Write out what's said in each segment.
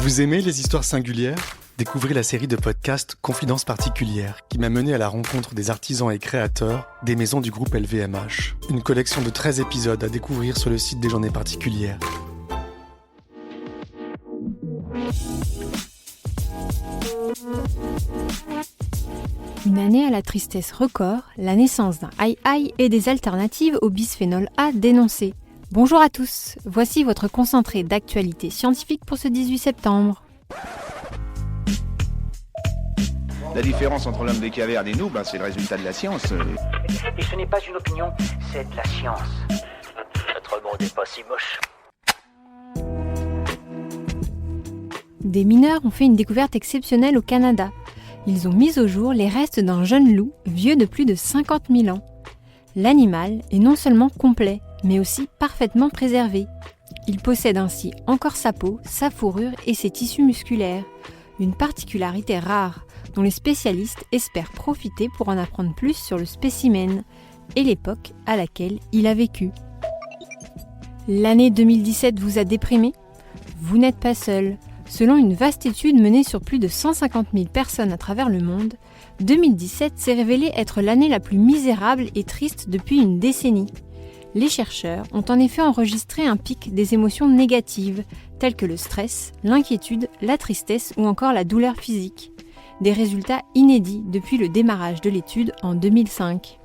Vous aimez les histoires singulières ? Découvrez la série de podcasts Confidences particulières qui m'a mené à la rencontre des artisans et créateurs des maisons du groupe LVMH. Une collection de 13 épisodes à découvrir sur le site des Journées particulières. Une année à la tristesse record, la naissance d'un aïe-aïe et des alternatives au bisphénol A dénoncées. Bonjour à tous, voici votre concentré d'actualité scientifique pour ce 18 septembre. La différence entre l'homme des cavernes et nous, c'est le résultat de la science. Et ce n'est pas une opinion, c'est de la science. Notre monde n'est pas si moche. Des mineurs ont fait une découverte exceptionnelle au Canada. Ils ont mis au jour les restes d'un jeune loup vieux de plus de 50 000 ans. L'animal est non seulement complet, mais aussi parfaitement préservé. Il possède ainsi encore sa peau, sa fourrure et ses tissus musculaires. Une particularité rare dont les spécialistes espèrent profiter pour en apprendre plus sur le spécimen et l'époque à laquelle il a vécu. L'année 2017 vous a déprimé ? Vous n'êtes pas seul. Selon une vaste étude menée sur plus de 150 000 personnes à travers le monde, 2017 s'est révélée être l'année la plus misérable et triste depuis une décennie. Les chercheurs ont en effet enregistré un pic des émotions négatives, telles que le stress, l'inquiétude, la tristesse ou encore la douleur physique. Des résultats inédits depuis le démarrage de l'étude en 2005.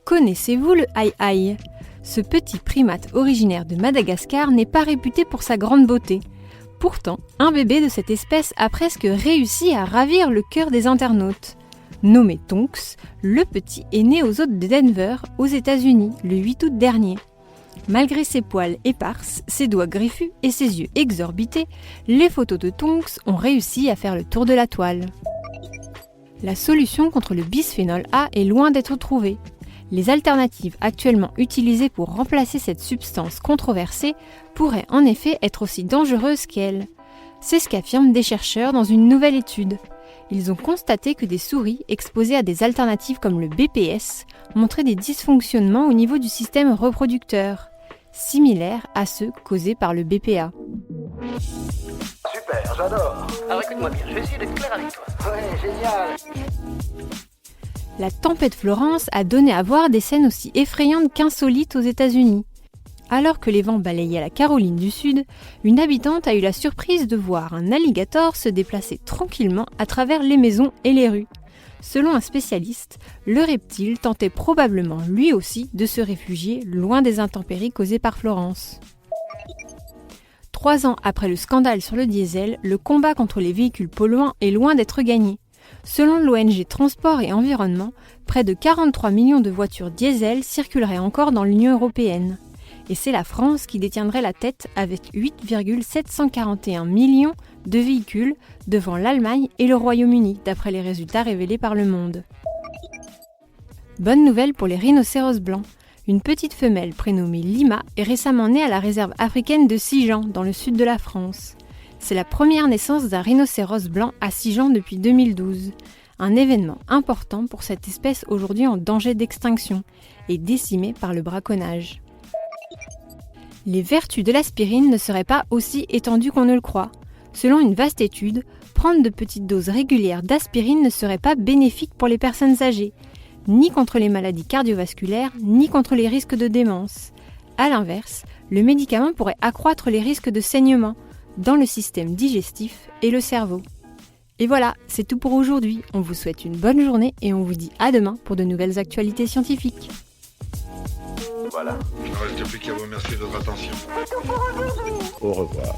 Connaissez-vous le aïe-aïe ? Ce petit primate originaire de Madagascar n'est pas réputé pour sa grande beauté. Pourtant, un bébé de cette espèce a presque réussi à ravir le cœur des internautes. Nommé Tonks, le petit est né aux hôtes de Denver, aux États-Unis, le 8 août dernier. Malgré ses poils éparses, ses doigts griffus et ses yeux exorbités, les photos de Tonks ont réussi à faire le tour de la toile. La solution contre le bisphénol A est loin d'être trouvée. Les alternatives actuellement utilisées pour remplacer cette substance controversée pourraient en effet être aussi dangereuses qu'elle. C'est ce qu'affirment des chercheurs dans une nouvelle étude. Ils ont constaté que des souris exposées à des alternatives comme le BPS montraient des dysfonctionnements au niveau du système reproducteur, similaires à ceux causés par le BPA. Super, j'adore. Alors écoute-moi bien, je vais essayer d'être clair avec toi. Ouais, génial. La tempête Florence a donné à voir des scènes aussi effrayantes qu'insolites aux États-Unis. Alors que les vents balayaient la Caroline du Sud, une habitante a eu la surprise de voir un alligator se déplacer tranquillement à travers les maisons et les rues. Selon un spécialiste, le reptile tentait probablement lui aussi de se réfugier loin des intempéries causées par Florence. 3 ans après le scandale sur le diesel, le combat contre les véhicules polluants est loin d'être gagné. Selon l'ONG Transport et Environnement, près de 43 millions de voitures diesel circuleraient encore dans l'Union européenne. Et c'est la France qui détiendrait la tête avec 8,741 millions de véhicules devant l'Allemagne et le Royaume-Uni, d'après les résultats révélés par Le Monde. Bonne nouvelle pour les rhinocéros blancs. Une petite femelle prénommée Lima est récemment née à la réserve africaine de Sijan, dans le sud de la France. C'est la première naissance d'un rhinocéros blanc à Sijan depuis 2012. Un événement important pour cette espèce aujourd'hui en danger d'extinction et décimée par le braconnage. Les vertus de l'aspirine ne seraient pas aussi étendues qu'on ne le croit. Selon une vaste étude, prendre de petites doses régulières d'aspirine ne serait pas bénéfique pour les personnes âgées, ni contre les maladies cardiovasculaires, ni contre les risques de démence. A l'inverse, le médicament pourrait accroître les risques de saignement dans le système digestif et le cerveau. Et voilà, c'est tout pour aujourd'hui. On vous souhaite une bonne journée et on vous dit à demain pour de nouvelles actualités scientifiques. Voilà. Il ne reste plus qu'à vous remercier de votre attention. Au revoir.